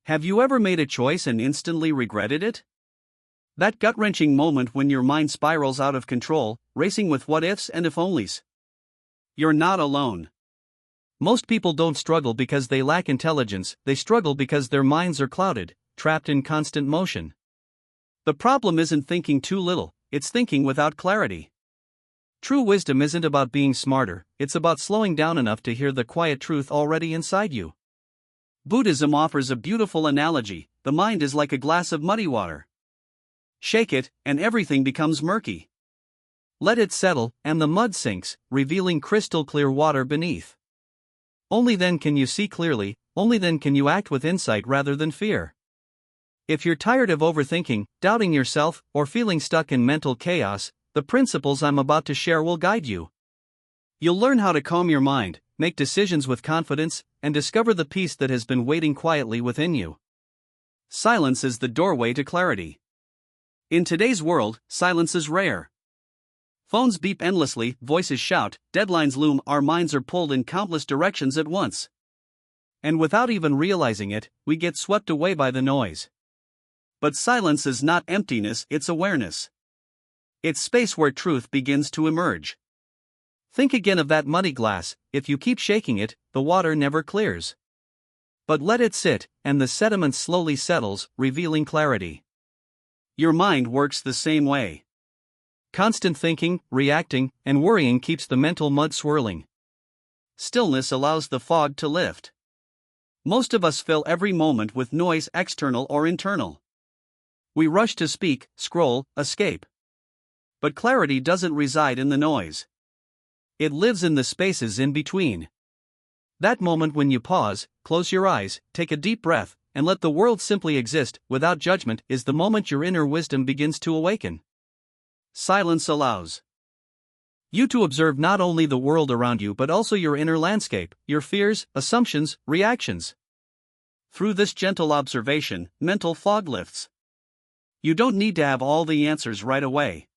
Have you ever made a choice and instantly regretted it? That gut-wrenching moment when your mind spirals out of control, racing with what-ifs and if-onlys. You're not alone. Most people don't struggle because they lack intelligence, they struggle because their minds are clouded, trapped in constant motion. The problem isn't thinking too little, it's thinking without clarity. True wisdom isn't about being smarter, it's about slowing down enough to hear the quiet truth already inside you. Buddhism offers a beautiful analogy: the mind is like a glass of muddy water. Shake it, and everything becomes murky. Let it settle, and the mud sinks, revealing crystal clear water beneath. Only then can you see clearly, only then can you act with insight rather than fear. If you're tired of overthinking, doubting yourself, or feeling stuck in mental chaos, the principles I'm about to share will guide you. You'll learn how to calm your mind, make decisions with confidence, and discover the peace that has been waiting quietly within you. Silence is the doorway to clarity. In today's world, silence is rare. Phones beep endlessly, voices shout, deadlines loom, our minds are pulled in countless directions at once. And without even realizing it, we get swept away by the noise. But silence is not emptiness, it's awareness. It's space where truth begins to emerge. Think again of that muddy glass: if you keep shaking it, the water never clears. But let it sit, and the sediment slowly settles, revealing clarity. Your mind works the same way. Constant thinking, reacting, and worrying keeps the mental mud swirling. Stillness allows the fog to lift. Most of us fill every moment with noise, external or internal. We rush to speak, scroll, escape. But clarity doesn't reside in the noise. It lives in the spaces in between. That moment when you pause, close your eyes, take a deep breath, and let the world simply exist, without judgment, is the moment your inner wisdom begins to awaken. Silence allows you to observe not only the world around you but also your inner landscape, your fears, assumptions, reactions. Through this gentle observation, mental fog lifts. You don't need to have all the answers right away.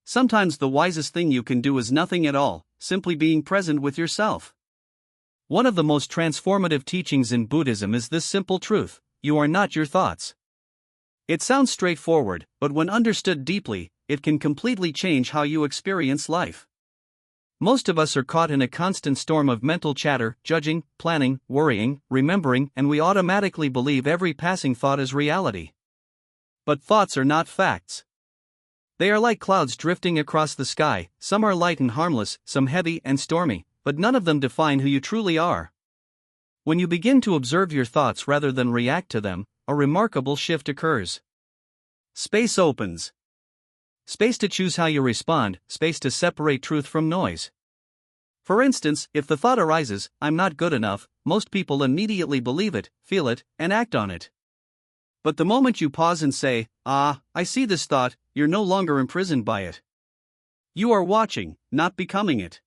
Sometimes the wisest thing you can do is nothing at all, simply being present with yourself. One of the most transformative teachings in Buddhism is this simple truth: you are not your thoughts. It sounds straightforward, but when understood deeply, it can completely change how you experience life. Most of us are caught in a constant storm of mental chatter, judging, planning, worrying, remembering, and we automatically believe every passing thought is reality. But thoughts are not facts. They are like clouds drifting across the sky, some are light and harmless, some heavy and stormy, but none of them define who you truly are. When you begin to observe your thoughts rather than react to them, a remarkable shift occurs. Space opens. Space to choose how you respond, space to separate truth from noise. For instance, if the thought arises, "I'm not good enough," most people immediately believe it, feel it, and act on it. But the moment you pause and say, I see this thought," you're no longer imprisoned by it. You are watching, not becoming it.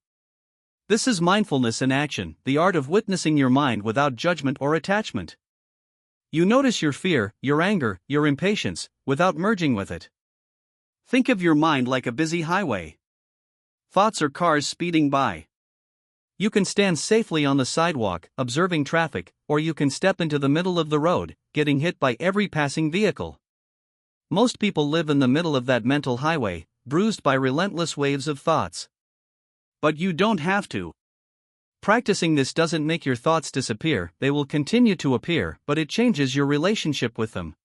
This is mindfulness in action, the art of witnessing your mind without judgment or attachment. You notice your fear, your anger, your impatience, without merging with it. Think of your mind like a busy highway. Thoughts are cars speeding by. You can stand safely on the sidewalk, observing traffic, or you can step into the middle of the road, getting hit by every passing vehicle. Most people live in the middle of that mental highway, bruised by relentless waves of thoughts. But you don't have to. Practicing this doesn't make your thoughts disappear, they will continue to appear, but it changes your relationship with them.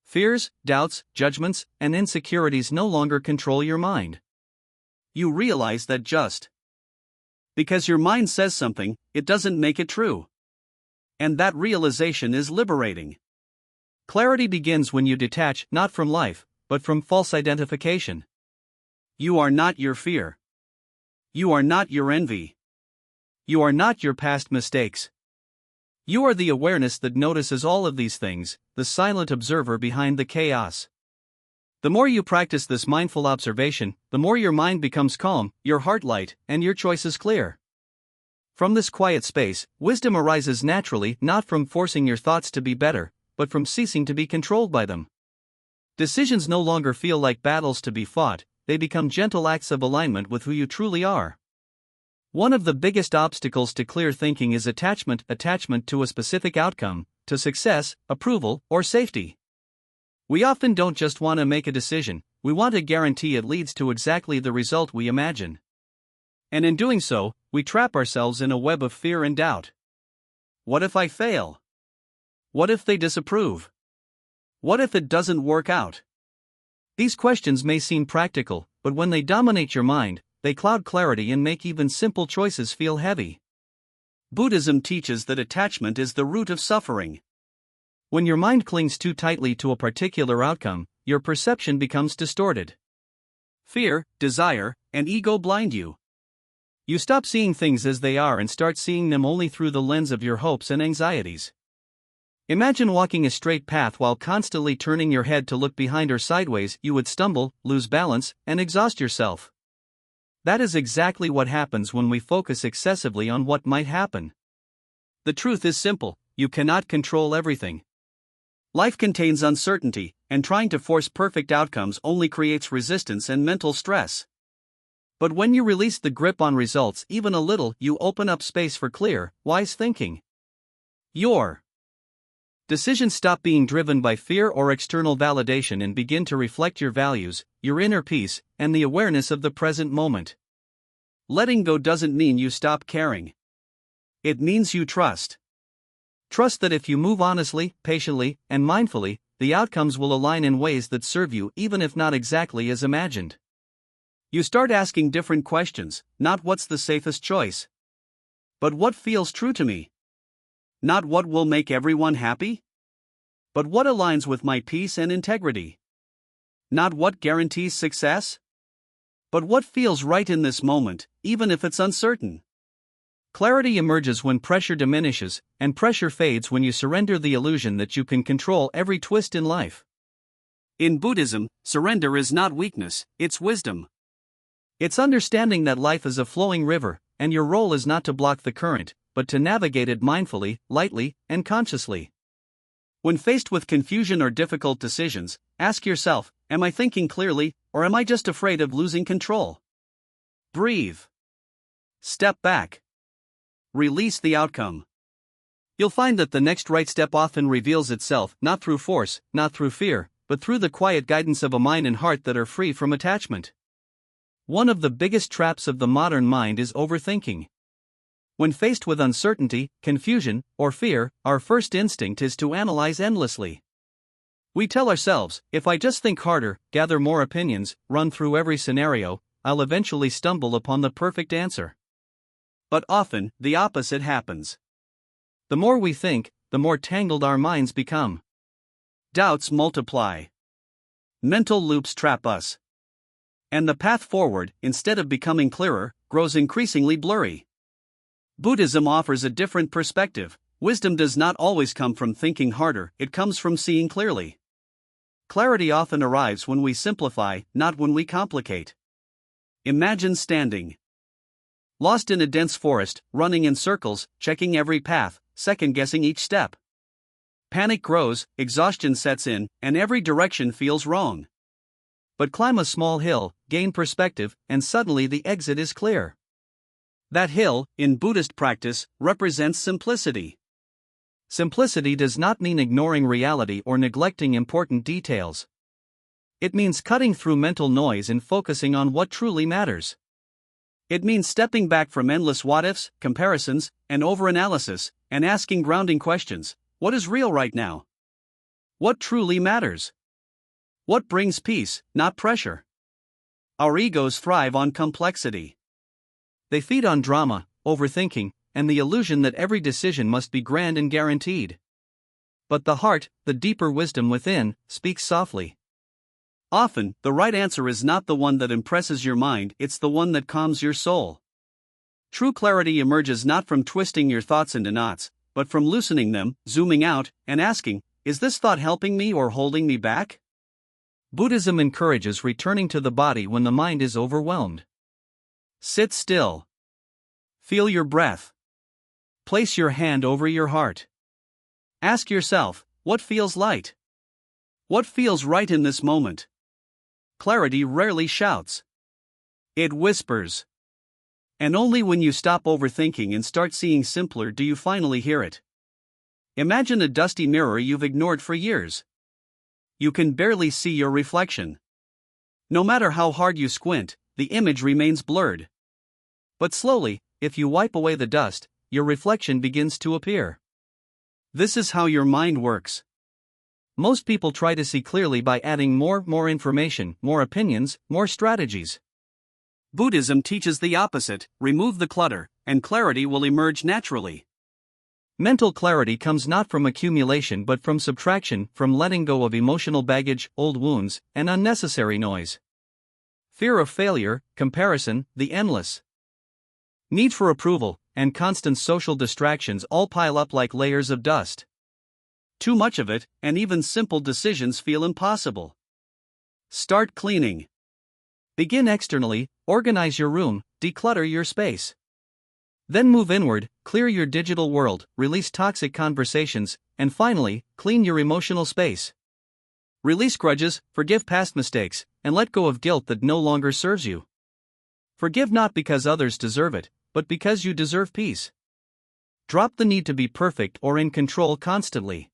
Fears, doubts, judgments, and insecurities no longer control your mind. You realize that just because your mind says something, it doesn't make it true. And that realization is liberating. Clarity begins when you detach, not from life, but from false identification. You are not your fear. You are not your envy. You are not your past mistakes. You are the awareness that notices all of these things, the silent observer behind the chaos. The more you practice this mindful observation, the more your mind becomes calm, your heart light, and your choices clear. From this quiet space, wisdom arises naturally, not from forcing your thoughts to be better, but from ceasing to be controlled by them. Decisions no longer feel like battles to be fought, they become gentle acts of alignment with who you truly are. One of the biggest obstacles to clear thinking is attachment to a specific outcome, to success, approval, or safety. We often don't just want to make a decision, we want to guarantee it leads to exactly the result we imagine. And in doing so, we trap ourselves in a web of fear and doubt. What if I fail? What if they disapprove? What if it doesn't work out? These questions may seem practical, but when they dominate your mind, they cloud clarity and make even simple choices feel heavy. Buddhism teaches that attachment is the root of suffering. When your mind clings too tightly to a particular outcome, your perception becomes distorted. Fear, desire, and ego blind you. You stop seeing things as they are and start seeing them only through the lens of your hopes and anxieties. Imagine walking a straight path while constantly turning your head to look behind or sideways. You would stumble, lose balance, and exhaust yourself. That is exactly what happens when we focus excessively on what might happen. The truth is simple: you cannot control everything. Life contains uncertainty, and trying to force perfect outcomes only creates resistance and mental stress. But when you release the grip on results even a little, you open up space for clear, wise thinking. Your decisions stop being driven by fear or external validation and begin to reflect your values, your inner peace, and the awareness of the present moment. Letting go doesn't mean you stop caring. It means you trust. Trust that if you move honestly, patiently, and mindfully, the outcomes will align in ways that serve you even if not exactly as imagined. You start asking different questions, not what's the safest choice, but what feels true to me. Not what will make everyone happy, but what aligns with my peace and integrity. Not what guarantees success, but what feels right in this moment, even if it's uncertain. Clarity emerges when pressure diminishes, and pressure fades when you surrender the illusion that you can control every twist in life. In Buddhism, surrender is not weakness, it's wisdom. It's understanding that life is a flowing river, and your role is not to block the current, but to navigate it mindfully, lightly, and consciously. When faced with confusion or difficult decisions, ask yourself, am I thinking clearly, or am I just afraid of losing control? Breathe. Step back. Release the outcome. You'll find that the next right step often reveals itself, not through force, not through fear, but through the quiet guidance of a mind and heart that are free from attachment. One of the biggest traps of the modern mind is overthinking. When faced with uncertainty, confusion, or fear, our first instinct is to analyze endlessly. We tell ourselves, if I just think harder, gather more opinions, run through every scenario, I'll eventually stumble upon the perfect answer. But often, the opposite happens. The more we think, the more tangled our minds become. Doubts multiply. Mental loops trap us. And the path forward, instead of becoming clearer, grows increasingly blurry. Buddhism offers a different perspective. Wisdom does not always come from thinking harder, it comes from seeing clearly. Clarity often arrives when we simplify, not when we complicate. Imagine standing lost in a dense forest, running in circles, checking every path, second-guessing each step. Panic grows, exhaustion sets in, and every direction feels wrong. But climb a small hill, gain perspective, and suddenly the exit is clear. That hill, in Buddhist practice, represents simplicity. Simplicity does not mean ignoring reality or neglecting important details. It means cutting through mental noise and focusing on what truly matters. It means stepping back from endless what-ifs, comparisons, and overanalysis, and asking grounding questions. What is real right now? What truly matters? What brings peace, not pressure? Our egos thrive on complexity. They feed on drama, overthinking, and the illusion that every decision must be grand and guaranteed. But the heart, the deeper wisdom within, speaks softly. Often, the right answer is not the one that impresses your mind, it's the one that calms your soul. True clarity emerges not from twisting your thoughts into knots, but from loosening them, zooming out, and asking, is this thought helping me or holding me back? Buddhism encourages returning to the body when the mind is overwhelmed. Sit still. Feel your breath. Place your hand over your heart. Ask yourself, what feels light? What feels right in this moment? Clarity rarely shouts. It whispers. And only when you stop overthinking and start seeing simpler do you finally hear it. Imagine a dusty mirror you've ignored for years. You can barely see your reflection. No matter how hard you squint, the image remains blurred. But slowly, if you wipe away the dust, your reflection begins to appear. This is how your mind works. Most people try to see clearly by adding more information, more opinions, more strategies. Buddhism teaches the opposite: remove the clutter, and clarity will emerge naturally. Mental clarity comes not from accumulation but from subtraction, from letting go of emotional baggage, old wounds, and unnecessary noise. Fear of failure, comparison, the endless need for approval, and constant social distractions all pile up like layers of dust. Too much of it, and even simple decisions feel impossible. Start cleaning. Begin externally, organize your room, declutter your space. Then move inward, clear your digital world, release toxic conversations, and finally, clean your emotional space. Release grudges, forgive past mistakes, and let go of guilt that no longer serves you. Forgive not because others deserve it, but because you deserve peace. Drop the need to be perfect or in control constantly.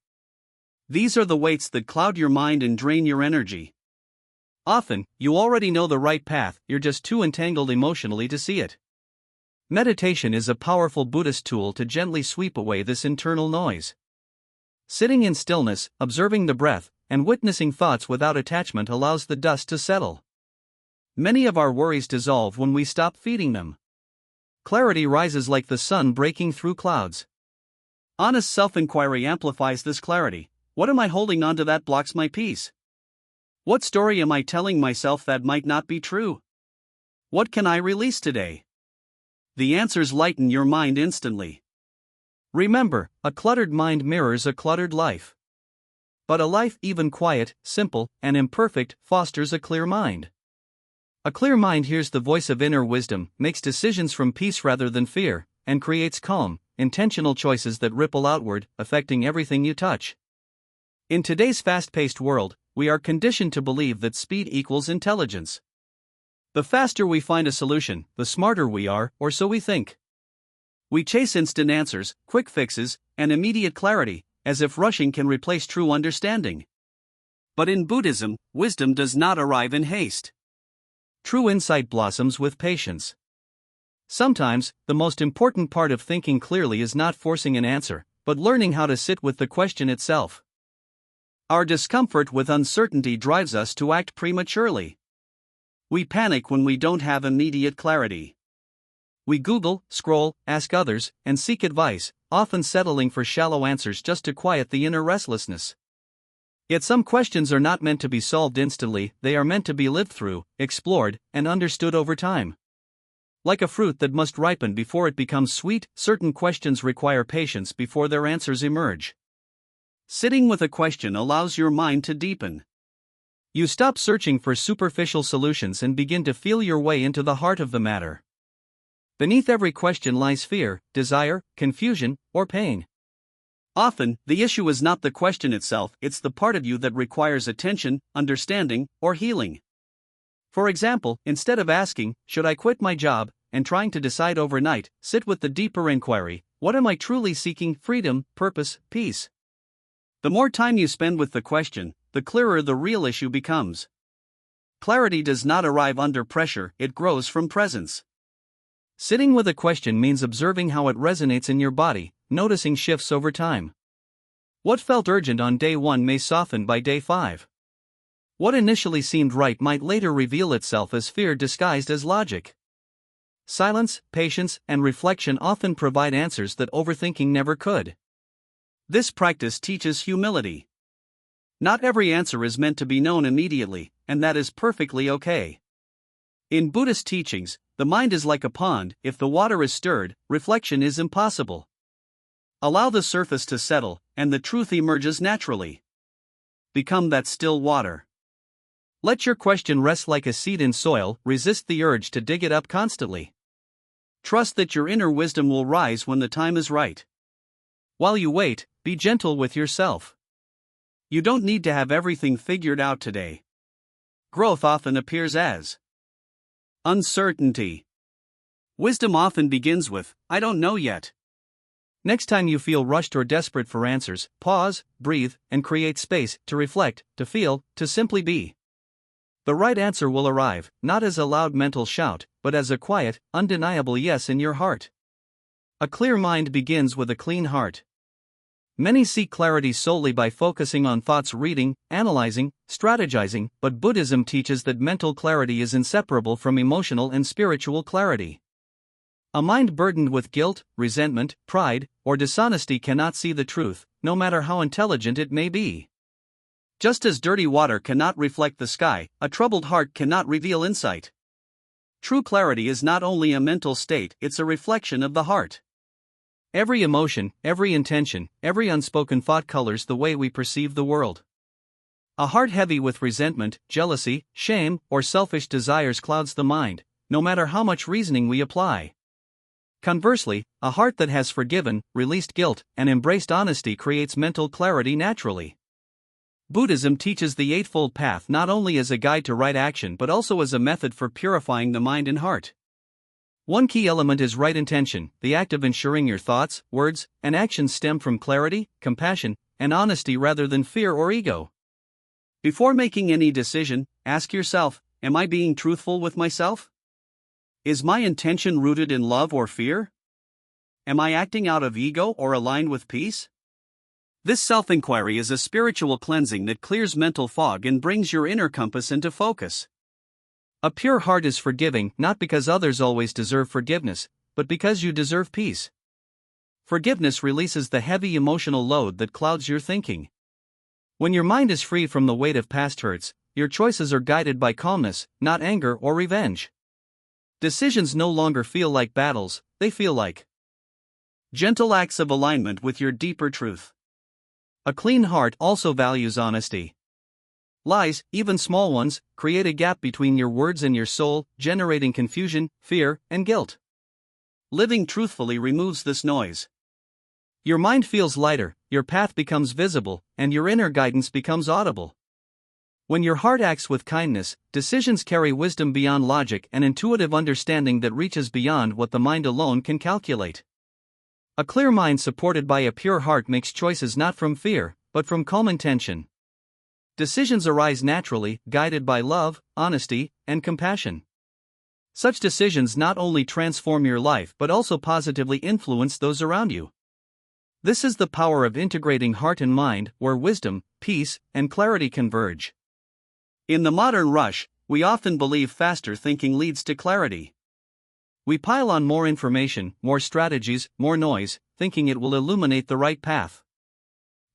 These are the weights that cloud your mind and drain your energy. Often, you already know the right path, you're just too entangled emotionally to see it. Meditation is a powerful Buddhist tool to gently sweep away this internal noise. Sitting in stillness, observing the breath, and witnessing thoughts without attachment allows the dust to settle. Many of our worries dissolve when we stop feeding them. Clarity rises like the sun breaking through clouds. Honest self-inquiry amplifies this clarity. What am I holding on to that blocks my peace? What story am I telling myself that might not be true? What can I release today? The answers lighten your mind instantly. Remember, a cluttered mind mirrors a cluttered life. But a life even quiet, simple, and imperfect fosters a clear mind. A clear mind hears the voice of inner wisdom, makes decisions from peace rather than fear, and creates calm, intentional choices that ripple outward, affecting everything you touch. In today's fast-paced world, we are conditioned to believe that speed equals intelligence. The faster we find a solution, the smarter we are, or so we think. We chase instant answers, quick fixes, and immediate clarity, as if rushing can replace true understanding. But in Buddhism, wisdom does not arrive in haste. True insight blossoms with patience. Sometimes, the most important part of thinking clearly is not forcing an answer, but learning how to sit with the question itself. Our discomfort with uncertainty drives us to act prematurely. We panic when we don't have immediate clarity. We Google, scroll, ask others, and seek advice, often settling for shallow answers just to quiet the inner restlessness. Yet some questions are not meant to be solved instantly, they are meant to be lived through, explored, and understood over time. Like a fruit that must ripen before it becomes sweet, certain questions require patience before their answers emerge. Sitting with a question allows your mind to deepen. You stop searching for superficial solutions and begin to feel your way into the heart of the matter. Beneath every question lies fear, desire, confusion, or pain. Often, the issue is not the question itself, it's the part of you that requires attention, understanding, or healing. For example, instead of asking, "Should I quit my job?" and trying to decide overnight, sit with the deeper inquiry: what am I truly seeking? Freedom, purpose, peace. The more time you spend with the question, the clearer the real issue becomes. Clarity does not arrive under pressure, it grows from presence. Sitting with a question means observing how it resonates in your body, noticing shifts over time. What felt urgent on day 1 may soften by day 5. What initially seemed right might later reveal itself as fear disguised as logic. Silence, patience, and reflection often provide answers that overthinking never could. This practice teaches humility. Not every answer is meant to be known immediately, and that is perfectly okay. In Buddhist teachings, the mind is like a pond. If the water is stirred, reflection is impossible. Allow the surface to settle, and the truth emerges naturally. Become that still water. Let your question rest like a seed in soil, resist the urge to dig it up constantly. Trust that your inner wisdom will rise when the time is right. While you wait, be gentle with yourself. You don't need to have everything figured out today. Growth often appears as uncertainty. Wisdom often begins with, "I don't know yet." Next time you feel rushed or desperate for answers, pause, breathe, and create space to reflect, to feel, to simply be. The right answer will arrive, not as a loud mental shout, but as a quiet, undeniable yes in your heart. A clear mind begins with a clean heart. Many seek clarity solely by focusing on thoughts, reading, analyzing, strategizing, but Buddhism teaches that mental clarity is inseparable from emotional and spiritual clarity. A mind burdened with guilt, resentment, pride, or dishonesty cannot see the truth, no matter how intelligent it may be. Just as dirty water cannot reflect the sky, a troubled heart cannot reveal insight. True clarity is not only a mental state, it's a reflection of the heart. Every emotion, every intention, every unspoken thought colors the way we perceive the world. A heart heavy with resentment, jealousy, shame, or selfish desires clouds the mind, no matter how much reasoning we apply. Conversely, a heart that has forgiven, released guilt, and embraced honesty creates mental clarity naturally. Buddhism teaches the Eightfold Path not only as a guide to right action but also as a method for purifying the mind and heart. One key element is right intention, the act of ensuring your thoughts, words, and actions stem from clarity, compassion, and honesty rather than fear or ego. Before making any decision, ask yourself, am I being truthful with myself? Is my intention rooted in love or fear? Am I acting out of ego or aligned with peace? This self-inquiry is a spiritual cleansing that clears mental fog and brings your inner compass into focus. A pure heart is forgiving not because others always deserve forgiveness, but because you deserve peace. Forgiveness releases the heavy emotional load that clouds your thinking. When your mind is free from the weight of past hurts, your choices are guided by calmness, not anger or revenge. Decisions no longer feel like battles, they feel like gentle acts of alignment with your deeper truth. A clean heart also values honesty. Lies, even small ones, create a gap between your words and your soul, generating confusion, fear, and guilt. Living truthfully removes this noise. Your mind feels lighter, your path becomes visible, and your inner guidance becomes audible. When your heart acts with kindness, decisions carry wisdom beyond logic and intuitive understanding that reaches beyond what the mind alone can calculate. A clear mind supported by a pure heart makes choices not from fear, but from calm intention. Decisions arise naturally, guided by love, honesty, and compassion. Such decisions not only transform your life but also positively influence those around you. This is the power of integrating heart and mind, where wisdom, peace, and clarity converge. In the modern rush, we often believe faster thinking leads to clarity. We pile on more information, more strategies, more noise, thinking it will illuminate the right path.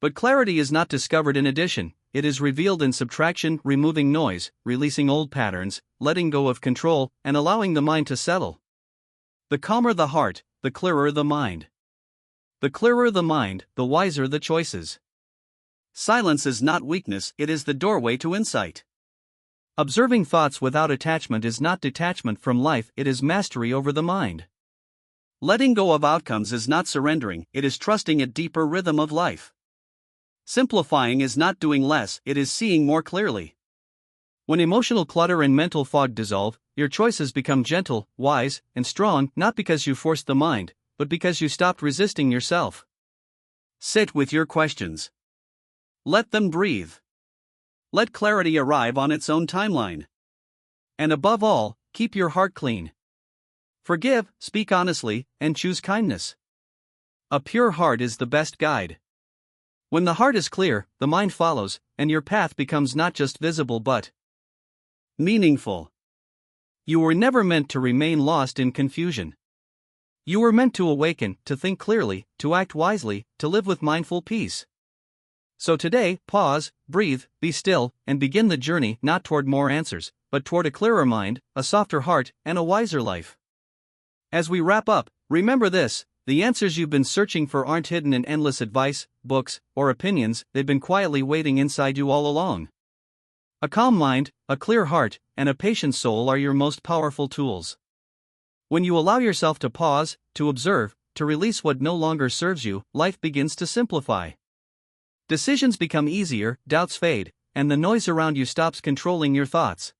But clarity is not discovered in addition, it is revealed in subtraction, removing noise, releasing old patterns, letting go of control, and allowing the mind to settle. The calmer the heart, the clearer the mind. The clearer the mind, the wiser the choices. Silence is not weakness, it is the doorway to insight. Observing thoughts without attachment is not detachment from life, it is mastery over the mind. Letting go of outcomes is not surrendering, it is trusting a deeper rhythm of life. Simplifying is not doing less, it is seeing more clearly. When emotional clutter and mental fog dissolve, your choices become gentle, wise, and strong, not because you forced the mind, but because you stopped resisting yourself. Sit with your questions. Let them breathe. Let clarity arrive on its own timeline. And above all, keep your heart clean. Forgive, speak honestly, and choose kindness. A pure heart is the best guide. When the heart is clear, the mind follows, and your path becomes not just visible but meaningful. You were never meant to remain lost in confusion. You were meant to awaken, to think clearly, to act wisely, to live with mindful peace. So today, pause, breathe, be still, and begin the journey not toward more answers, but toward a clearer mind, a softer heart, and a wiser life. As we wrap up, remember this: the answers you've been searching for aren't hidden in endless advice, books, or opinions, they've been quietly waiting inside you all along. A calm mind, a clear heart, and a patient soul are your most powerful tools. When you allow yourself to pause, to observe, to release what no longer serves you, life begins to simplify. Decisions become easier, doubts fade, and the noise around you stops controlling your thoughts.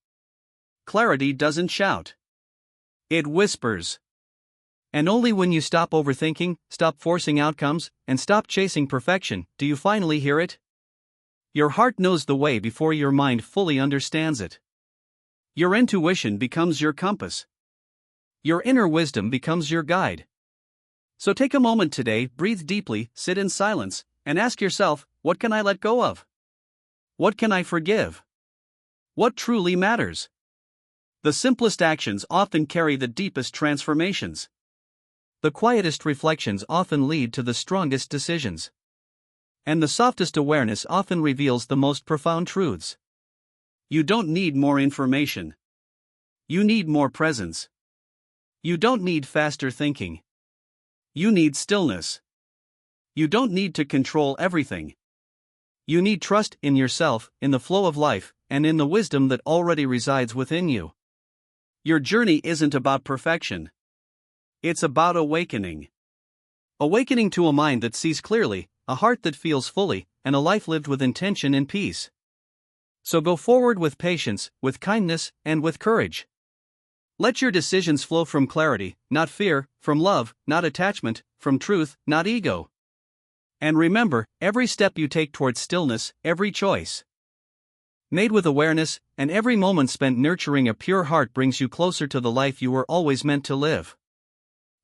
Clarity doesn't shout. It whispers. And only when you stop overthinking, stop forcing outcomes, and stop chasing perfection, do you finally hear it. Your heart knows the way before your mind fully understands it. Your intuition becomes your compass. Your inner wisdom becomes your guide. So take a moment today, breathe deeply, sit in silence, and ask yourself, what can I let go of? What can I forgive? What truly matters? The simplest actions often carry the deepest transformations. The quietest reflections often lead to the strongest decisions. And the softest awareness often reveals the most profound truths. You don't need more information. You need more presence. You don't need faster thinking. You need stillness. You don't need to control everything. You need trust in yourself, in the flow of life, and in the wisdom that already resides within you. Your journey isn't about perfection. It's about awakening. Awakening to a mind that sees clearly, a heart that feels fully, and a life lived with intention and peace. So go forward with patience, with kindness, and with courage. Let your decisions flow from clarity, not fear, from love, not attachment, from truth, not ego. And remember, every step you take towards stillness, every choice made with awareness, and every moment spent nurturing a pure heart brings you closer to the life you were always meant to live.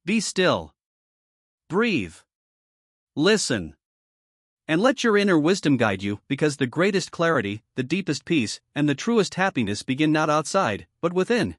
Be still. Breathe. Listen. And let your inner wisdom guide you, because the greatest clarity, the deepest peace, and the truest happiness begin not outside, but within.